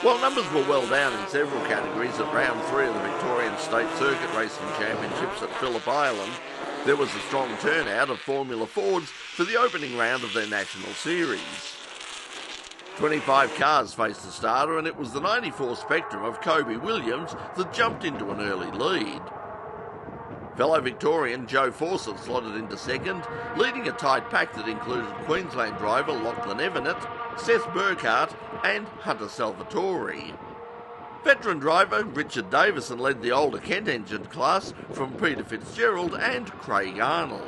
While numbers were well down in several categories at round 3 of the Victorian State Circuit Racing Championships at Phillip Island, there was a strong turnout of Formula Fords for the opening round of their national series. 25 cars faced the starter, and it was the 94 Spectre of Kobe Williams that jumped into an early lead. Fellow Victorian Joe Fawcett slotted into second, leading a tight pack that included Queensland driver Lachlan Evanet, Seth Burkhardt and Hunter Salvatore. Veteran driver Richard Davison led the older Kent-engined class from Peter Fitzgerald and Craig Arnold.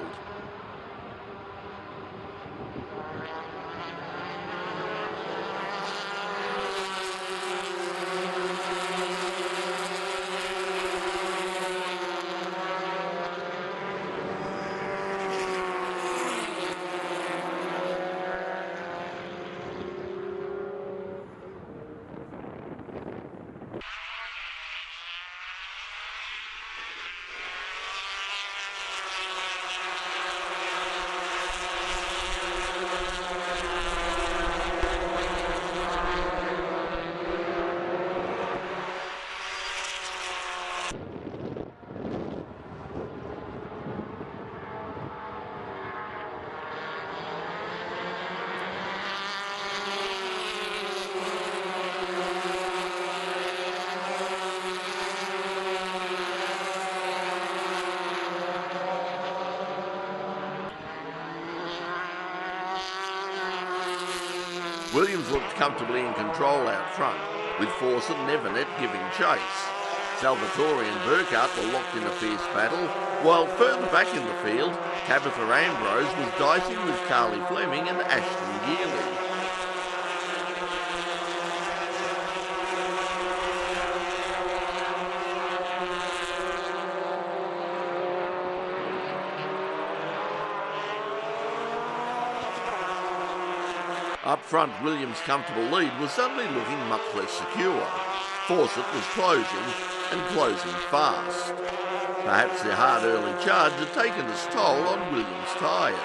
Williams looked comfortably in control out front, with Fawcett and Evanet giving chase. Salvatore and Burkhardt were locked in a fierce battle, while further back in the field, Tabitha Ambrose was dicing with Carly Fleming and Ashton Geely. Up front, Williams' comfortable lead was suddenly looking much less secure. Fawcett was closing, and closing fast. Perhaps their hard early charge had taken its toll on Williams' tyres.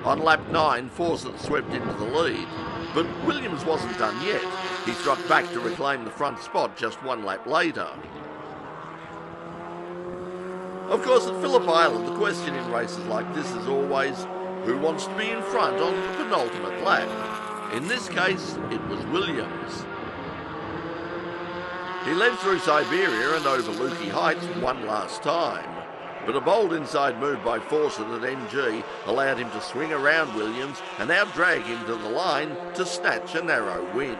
On lap 9, Fawcett swept into the lead, but Williams wasn't done yet. He struck back to reclaim the front spot just one lap later. Of course, at Phillip Island, the question in races like this is always, who wants to be in front on the penultimate lap? In this case, it was Williams. He led through Siberia and over Lukey Heights one last time, but a bold inside move by Fawcett at MG allowed him to swing around Williams and out-drag him to the line to snatch a narrow win.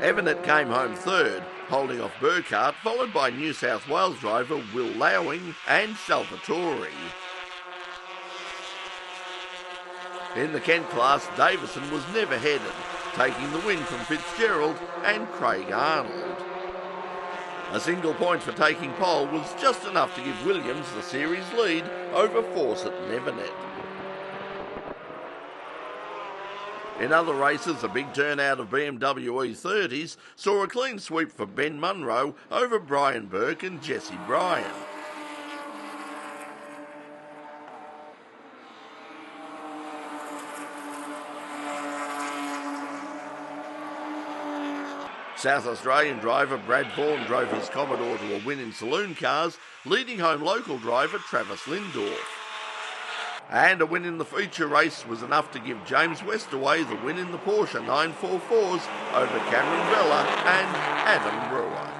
Evanet came home third, holding off Burkhardt, followed by New South Wales driver Will Lowing and Salvatore. In the Kent class, Davison was never headed, taking the win from Fitzgerald and Craig Arnold. A single point for taking pole was just enough to give Williams the series lead over Fawcett and Evanet. In other races, a big turnout of BMW E30s saw a clean sweep for Ben Munro over Brian Burke and Jesse Bryan. South Australian driver Brad Vaughan drove his Commodore to a win in Saloon cars, leading home local driver Travis Lindorff. And a win in the feature race was enough to give James Westaway the win in the Porsche 944s over Cameron Vella and Adam Brewer.